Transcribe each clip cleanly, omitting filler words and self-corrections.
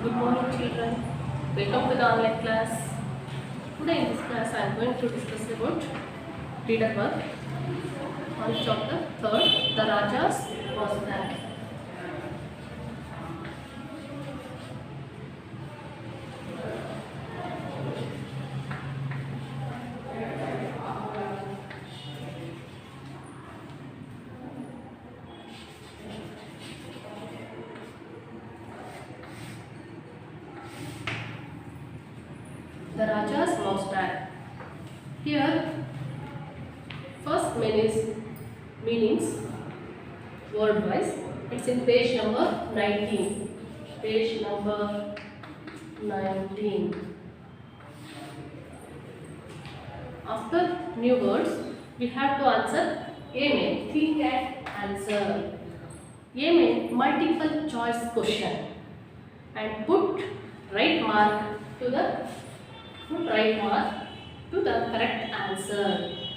Good morning, children. Welcome to the online class. Today in this class, I am going to discuss about reader work on chapter 3rd, The Raja's Mousetrap. The Raja's Mousetrap. Here, first meanings word wise. It's in page number 19. Page number 19. After new words, we have to answer A में think and answer. A में multiple choice question and put right mark to the correct answer.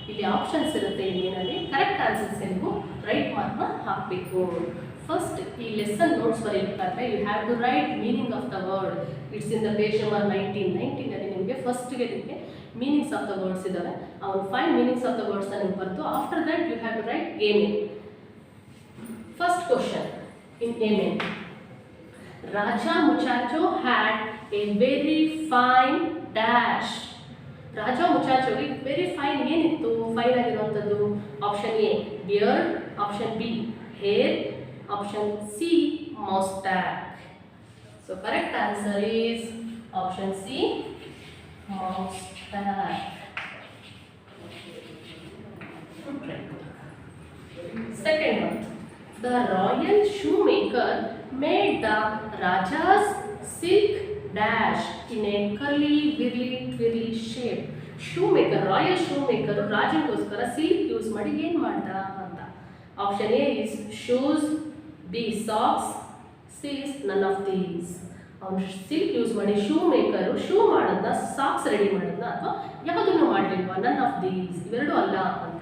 ಇಲ್ಲಿ options ಇರುತ್ತೆ ಏನಲ್ಲಿ correct ಆನ್ಸರ್ಸ್ಗೆ ನೀವು right ಮಾರ್ಕ್ನ ಹಾಕಬೇಕು. First ಈ lesson notes ಬರೀಬೇಕಾದ್ರೆ you have to write meaning of the word. It's in the page number 19 ಅಲ್ಲಿ ನಿಮಗೆ ಫಸ್ಟ್ಗೆ ನಿಮಗೆ ಮೀನಿಂಗ್ಸ್ ಆಫ್ ದ ವರ್ಡ್ಸ್ ಇದ್ದಾವೆ. ಅವ್ರು 5 ಮೀನಿಂಗ್ಸ್ ಆಫ್ ದ ವರ್ಡ್ಸ್ನ ನೀವು ಬರೆದು after that you have to write a mean. First question in a mean. Raja Muchacho had a very fine dash. Raja ಮುಚಾಚೋಗೆ ವೆರಿ ಫೈನ್ ಏನಿತ್ತು? ಫೈನ್ ಆಗಿರುವಂಥದ್ದು option A beard, option B hair, option C moustache. So correct answer is option C moustache. Second one, the royal shoemaker made the Raja's silk dash in a curly twirly shape. Shoemaker, royal shoemaker, ರಾಜನಿಗೋಸ್ಕರ silk use ಮಾಡಿ ಏನು ಮಾಡ್ದ ಅಂತ. Option A is shoes, B socks, C is none of these. ಅವನು silk use ಮಾಡಿ shoe maker shoe ಮಾಡೋದನ್ನ socks ready ಮಾಡೋದನ್ನ ಅಥವಾ ಯಾವುದನ್ನು ಮಾಡಲಿಲ್ವಾ? ನನ್ ಆಫ್ ದೀಸ್, ಇವೆರಡು ಅಲ್ಲ ಅಂತ.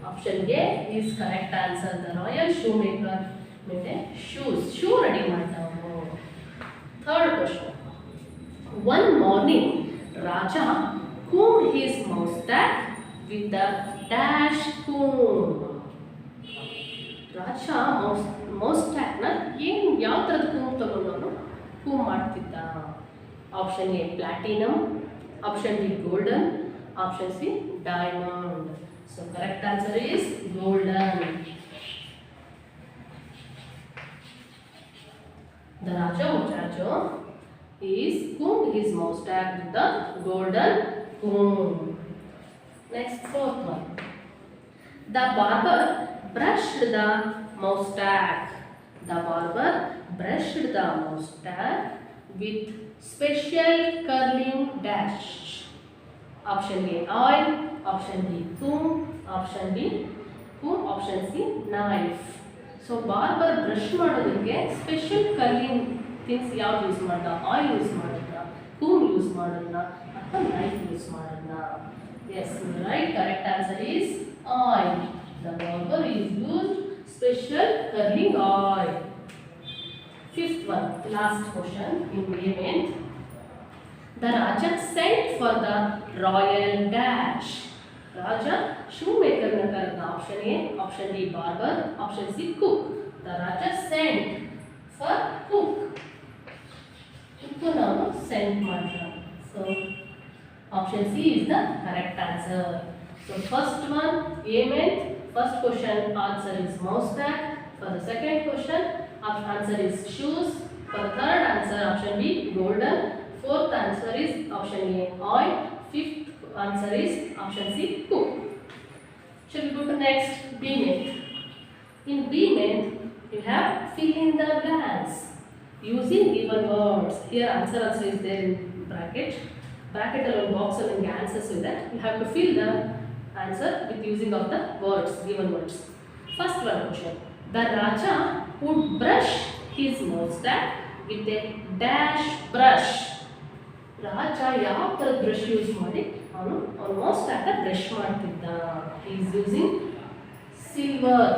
Option A is correct answer. The royal shoe maker ಮೇಲೆ ಶೂ ರೆಡಿ ಮಾಡ್ತಾವನು. Third question. One morning, Raja combed his moustache with a dash comb. ರಾಜ ಮೌಸ್ಟ್ಯಾಕ್ನ ಏನು ಯಾವ ಥರದ ಕೂಮ್ ತಗೊಂಡು ಕೂಮ್ ಮಾಡ್ತಿದ್ದ? Option A platinum, option B golden, option C diamond. So correct answer is golden. The Raja Muchacho is combed his moustache with the golden comb. Next, fourth one. The barber brushed the moustache. The barber brushed the moustache with special curling dash. Option A oil, option B comb, option B comb, option C knife. So barber brush ಮಾಡೋದಕ್ಕೆ special curling things ಯಾವ್ದು use ಮಾಡ್ದ? Oil use ಮಾಡಿದ್ದ, comb use ಮಾಡಿದ್ನ ಅಥವಾ knife use ಮಾಡಿದ್ನ? Yes right, correct answer is oil. The barber is used special curling oil. Fifth one, last question in ವೇಮೆಂಟ್. The Raja sent for the royal dash. Raja shoe ಮೇಕರ್ನ ಕರೆದ. Option A, option D barber, option C cook. The Raja sent for cook. Cook ನಾವು sent ಮಾಡ್ತಾರೆ. So option C is the correct answer. So first one a ಮೆಂಟ್. First question answer is moustache. For the second question answer is shoes. For the third answer option B golden. Fourth answer is option A oil. Fifth answer is option C cook. Shall we go to next B main? In B main you have fill in the blanks using given words. Here answer also is there in bracket. Bracket alone box alone answers with that. You have to fill the answer with using of the words, given words. First one question. The Raja would brush his moustache with a dash brush. ರಾಜ ಯಾವ ಥರ brush use ಮಾಡಿ ಅವನು ಮೌಸ್ಟ್ಯಾಕ್ನ brush ಮಾಡ್ತಿದ್ದ? Is using silver.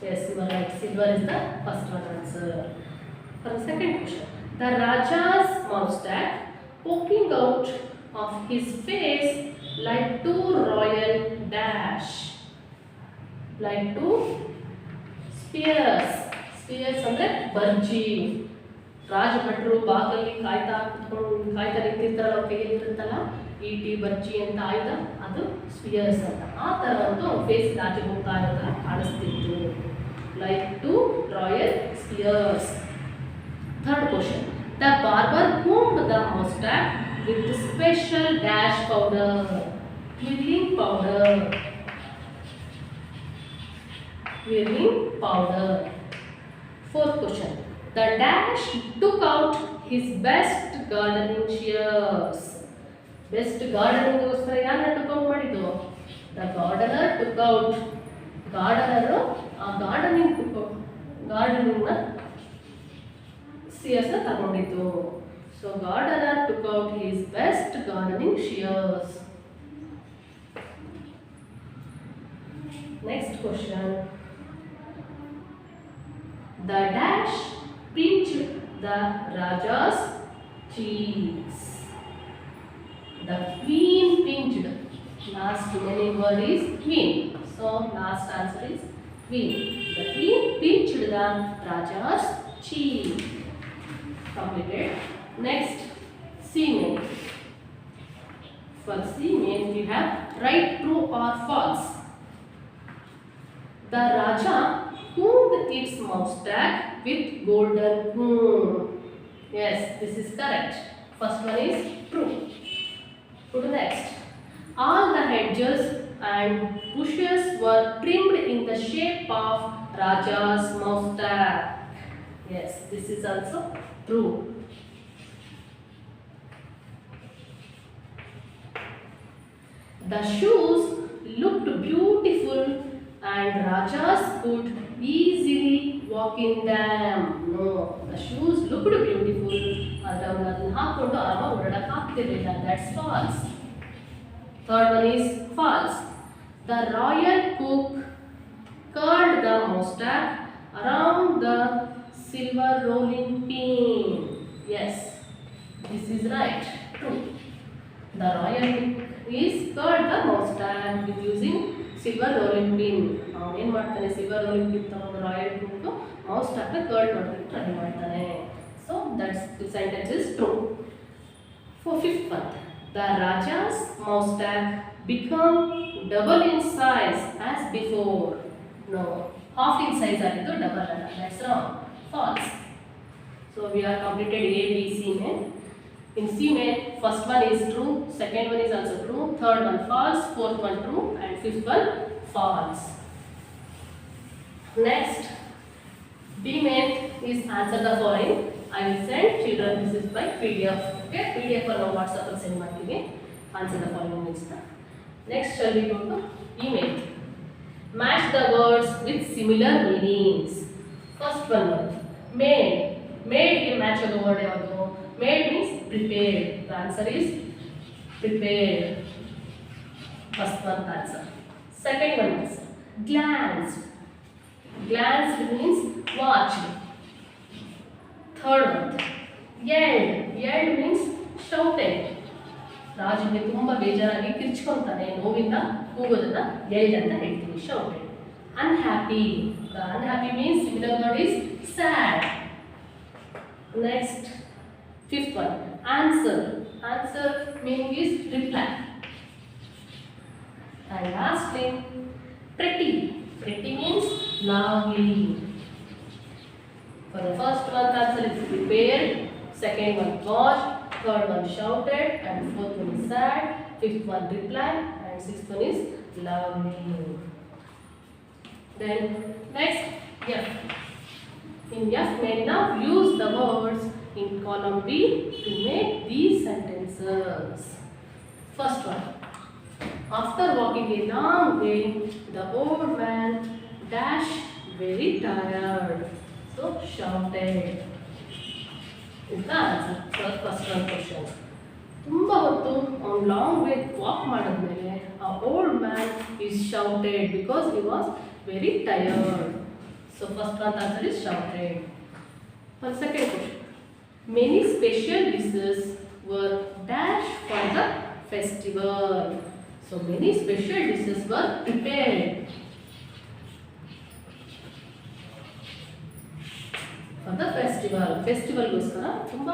Yes, you are right. Silver is the first one answer. For the second question, the Raja's moustache poking out of his face like two royal dash, like two spears. Spears ಅಂದ್ರೆ ಬರ್ಜಿ. ರಾಜಭಟ್ರು ಬಾಗಲ್ಲಿ ಕಾಯ್ತಾ ನಿಂತಿರ್ತಾರಲ್ಲ, ಅವ್ರ ಕೈಯಲ್ಲಿ ಇರುತ್ತಲ್ಲ ಈಟಿ ಬರ್ಜಿ ಅಂತ ಆಯುಧ, ಅದು spears ಅಂತ. ಆ ಥರ ಒಂದು ಫೇಸ್ ಆಚೆ ಹೋಗ್ತಾ ಇರೋ ಥರ ಕಾಣಿಸ್ತಿತ್ತು, like to royal spears. Third question, the barber combed the mustache with special dash powder, twirling powder. Fourth question, the dash took out his best gardening shears. Best gardening ಗೋಸ್ಕರ ಯಾರನ್ನ ಟುಕ್ ಔಟ್ ಮಾಡಿದ್ದು? The gardener took out. ಗಾರ್ಡನರು ಆ ಗಾರ್ಡನಿಂಗ್ನ shears ತಗೊಂಡಿದ್ದು. So gardener took out his best gardening shears. Next question, the dash pinched the Raja's cheeks. The queen pinched. Last remaining word is queen. So last answer is queen. The queen pinched the Raja's cheek. Completed. Next, semen. For semen we have write true or false. The Raja combed its moustache with golden comb. Yes, this is correct. First one is true. Go to next. All the hedges and bushes were trimmed in the shape of Raja's moustache. Yes, this is also true. The shoes looked beautiful and Rajas could easily walk in them. No, the shoes looked beautiful. ಅದನ್ನು ಹಾಕೊಂಡು ಆರಾಮಾಗಿ ಓಡಾಡಕ್ಕೆ ಆಗ್ತಿರ್ಲಿಲ್ಲ. That's false. Third one is false. The royal cook curled the moustache around the silver rolling pin. Yes, this is right. True. The royal cook is curled the moustache with using silver rolling pin. ಅವನು ಏನು ಮಾಡ್ತಾನೆ, silver rolling pin ತಗೊಂಡು royal cook ಮೌಸ್ಟಾಕ್ನ curl ಮಾಡೋದಕ್ಕೆ try ಮಾಡ್ತಾನೆ. So that's the sentence is true. For fifth one, the Raja's moustache become double in size as before. No, half in size ಆಗಿದ್ದು double ಅಲ್ಲ. That's wrong. False. So we are completed A, B, C men. In C men, first one is true, second one is also true, third one false, fourth one true, and fifth one false. Next, B men is answer the following. I will send children this is by PDF. Okay, PDF or WhatsApp will send ಮಾಡ್ತೀವಿ. Answer the following next. Next, shall we go to email. Match the words with similar meanings. First one, made. Made ಗೆ match ಆಗೋ word ಯಾವುದು? Made means prepared. The answer is prepared. First one answer. Second one is glanced. Glanced means watched. Third one, yelled. Yelled means shouted. ರಾಜನಿಗೆ ತುಂಬಾ ಬೇಜಾರಾಗಿ ಕಿರ್ಚ್ಕೊಂತಾನೆ, ನೋವಿಂದ ಕೂಗೋದನ್ನ yelled ಅಂತ ಹೇಳ್ತೀವಿ, shouted. Unhappy. The unhappy means similar word is sad. Next, fifth one, answer. Answer meaning is reply. And lastly, pretty. Pretty means lovely. For the first one, answer is prepared. Second one, watched. Third one, shouted. And fourth one is sad. Fifth one, reply. And sixth one is lovely. Then next, F. In F, may now use the words in column B to make these sentences. First one, after walking a long way, the old man dashed very tired, so shouted. Is the answer for the first one question. ತುಂಬ ಹೊತ್ತು ಅವ್ನು long way walk ಮಾಡಿದ್ಮೇಲೆ ಆ old man is shouted because he was very tired. So first one answer is shouted. For second question, many special dishes were dash for the festival. So many special dishes were prepared for the festival. ಫೆಸ್ಟಿವಲ್ಗೋಸ್ಕರ ತುಂಬ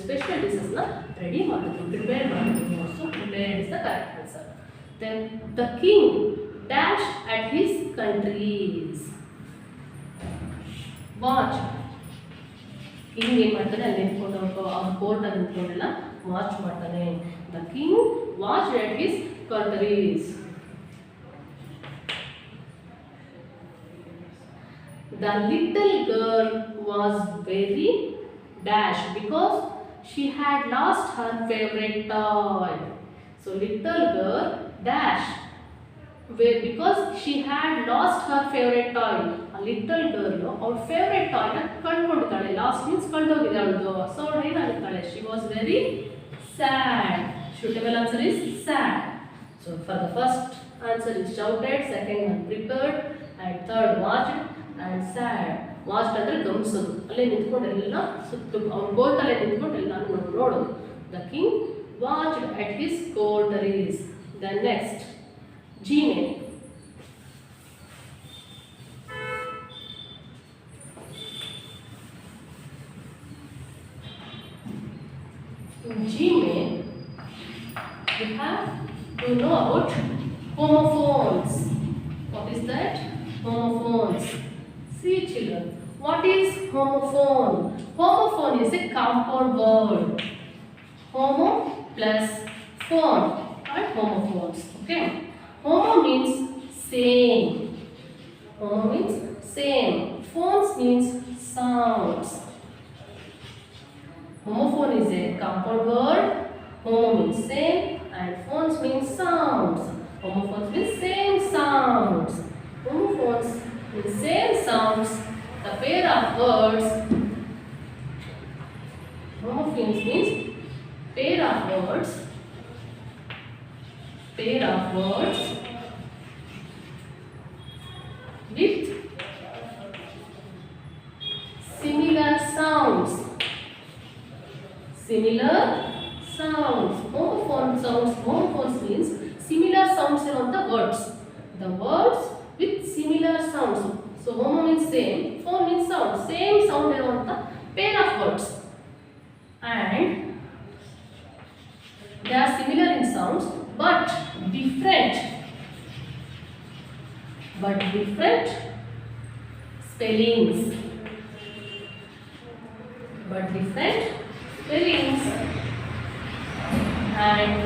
special ಡಿಶಸ್ನ ready ಮಾಡಿದ್ರು, prepare ಮಾಡಿದ್ರು. So prepared is the correct answer. Then the king dash at his countries. Watch, king ಏನು ಮಾಡ್ತಾನೆ ಅಲ್ಲಿ ನಿಂತ್ಕೊಂಡು ಅವ್ರ ಕೋರ್ಟಲ್ಲಿ ನಿಂತ್ಕೊಂಡೆಲ್ಲ ವಾಚ್ ಮಾಡ್ತಾನೆ. The king watch at his countries. The little girl was very dash because she had lost her favorite toy. So little girl dash because she had lost her favorite toy. A little girl her favorite toy na ಕಳ್ಕೊಂಡಿದ್ದಾಳೆ. Lost means ಕಳ್ದೋಗಿದೆ ಅವಳದು. So ಅವಳು ಏನಾಗುತ್ತಾಳೆ? She was very sad. Suitable answer is sad. So for the first answer is shouted, second one prepared, and third watched and sad. Watched ಅಂದರೆ ಗಮನಿಸೋದು, ಅಲ್ಲೇ ನಿಂತ್ಕೊಂಡೆಲ್ಲ ಸುತ್ತು ಅವ್ನ ಕೋರ್ಟಲ್ಲೇ ನಿಂತ್ಕೊಂಡು ಎಲ್ಲ ನೋಡೋದು. The king watched at his courtiers. The next Gmail. Gmail, we have to know about homophones. What is that? Homophones. See children, what is homophone? Homophone is a compound word. Homo plus phone are homophones. Okay. Homo means same. Homo means same. Phones means sounds. Homophone is a compound word. Homo means same and phones means sounds. Homophones means same sounds. Homophones with same sounds, the pair of words. Homophones means pair of words with similar sounds. Homophones means similar sounds in the words. The words with similar sounds. So homo means same, phone means sound. Same sound iruvanta pair of words, and they are similar in sounds but different spellings. And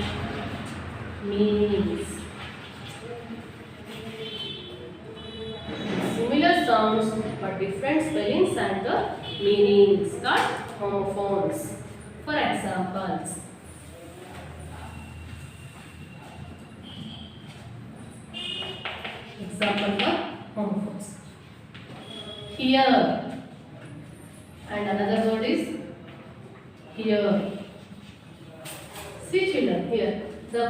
meanings. Similar sounds but different spellings and the meanings are homophones. For examples, example for homophones. Here, and another word is here. See children, here the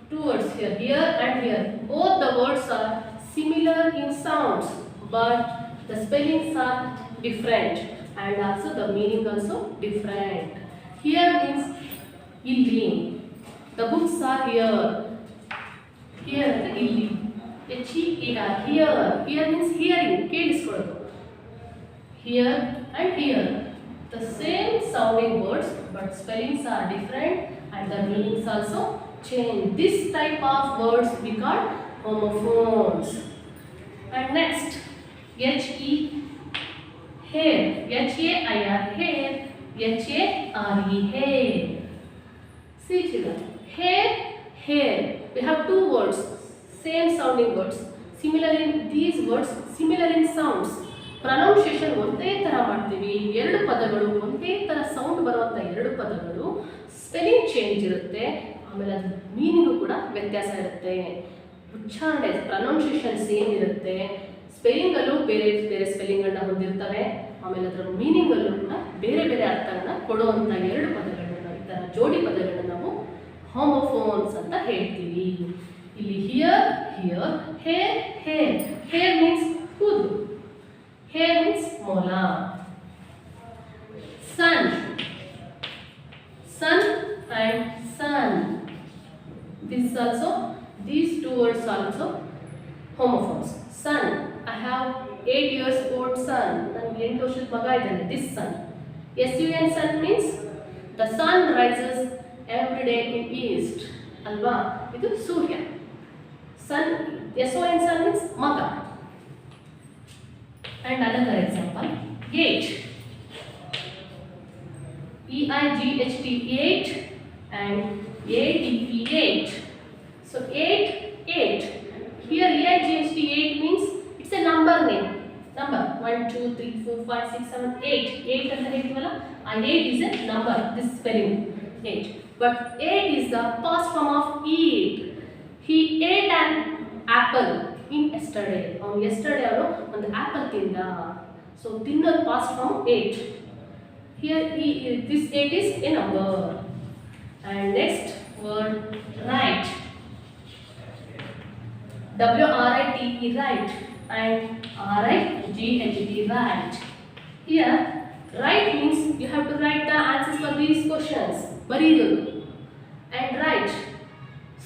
two words here and here, both the words are similar in sounds but the spellings are different and also the meaning also different. Here means illi. The books are here. Here illi. H-E-A-R. Here means hearing. Keliskoladu. Here and here. The same sounding words but spellings are different and the meanings also change. This type of words we call homophones. And next, H-E, hair, H-A-I-R, hair, H-A-R-E, hair. See children, hair. We have two words, same sounding words, similar in these words, similar in sounds. Pronunciation ಒಂದೇ ಥರ ಮಾಡ್ತೀವಿ. ಎರಡು ಪದಗಳು ಒಂದೇ ಥರ sound ಬರುವಂಥ ಎರಡು ಪದಗಳು ಸ್ಪೆಲ್ಲಿಂಗ್ ಚೇಂಜ್ ಇರುತ್ತೆ, ಆಮೇಲೆ ಅದ್ರ ಮೀನಿಂಗು ಕೂಡ ವ್ಯತ್ಯಾಸ ಇರುತ್ತೆ. ಉಚ್ಚಾರಣೆ ಪ್ರೊನೌನ್ಸಿಯೇಷನ್ ಸೇಮ್ ಇರುತ್ತೆ, ಸ್ಪೆಲ್ಲಿಂಗಲ್ಲೂ ಬೇರೆ ಬೇರೆ ಸ್ಪೆಲ್ಲಿಂಗನ್ನು ಹೊಂದಿರ್ತವೆ, ಆಮೇಲೆ ಅದರ ಮೀನಿಂಗಲ್ಲೂ ಕೂಡ ಬೇರೆ ಬೇರೆ ಅರ್ಥಗಳನ್ನ ಕೊಡುವಂಥ ಎರಡು ಪದಗಳನ್ನ, ಈ ಥರ ಜೋಡಿ ಪದಗಳನ್ನ ನಾವು ಹೋಮೋಫೋನ್ಸ್ ಅಂತ ಹೇಳ್ತೀವಿ. ಇಲ್ಲಿ ಹಿಯರ್, ಹೇರ್ ಮೀನ್ಸ್ ಕೂದಲು, Here means molar. Sun, sun and sun. This also, these two words are also homophones. Sun, I have 8 years old son. ನನ್ನ 8 ವರ್ಷದ ಮಗ ಇದ್ದಾನೆ. This sun. sun sun means the sun rises every day in east. ಅಲ್ವಾ? ಇದು ಸೂರ್ಯ. Sun, sun sun means ಮಗ. And another example, gate. EIGHT 8 and ATP 8. So 8. Here EIGHT 8 means it's a number name. Number 1, 2, 3, 4, 5, 6, 7, 8. 8 ಅಂತ ಹೇಳ್ತೀವಲ್ಲ, ಆ 8 is a number. This spelling 8. But 8 is the past form of eat. He ate an apple in yesterday. On yesterday ಅವನು ಒಂದು apple ತಿಂದ. So ತಿನ್ನೋದು past form 8. Here this 8 is a number. And next word, right. WRITE, right, and RIGHT, right. Here right means you have to write the answers for these questions. ಬರೀದು. And right,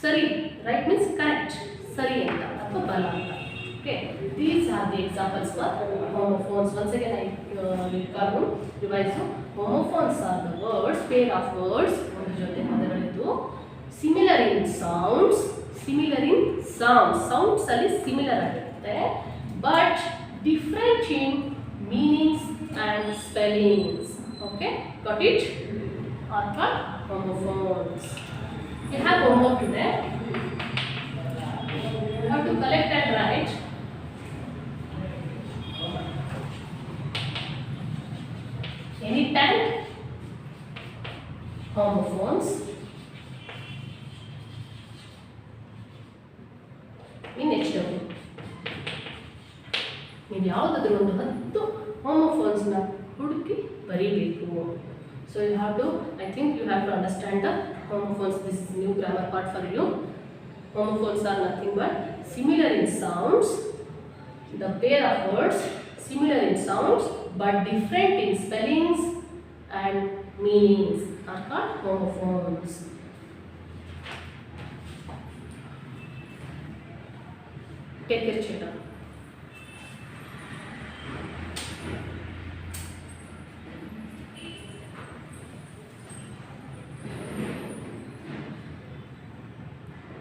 ಸರಿ. Right means correct. ಸರಿ ಅಂತ ಅಥವಾ ಬಲ ಅಂತ. Okay, these are the examples for homophones. Once again I revise. Homophones are the words, pair of words ಒಂದು ಜೊತೆ ಪದಗಳಿದ್ದು similar in sounds, sounds ಅಲ್ಲಿ similar ಆಗಿರುತ್ತೆ, but different in meanings and spellings. Okay, got it? Are called homophones. You have homework today. You have to collect and write. Anytime homophones in HW. ನೀವು ಯಾವುದಾದ್ರೂ ಒಂದು 10 homophones-ನ ಹುಡುಕಿ ಬರೀಬೇಕು. So you have to, I think you have to understand the homophones. This is new grammar part for you. Homophones are nothing but similar in sounds, the pair of words similar in sounds but different in spellings and meanings are called homophones. Take care, children.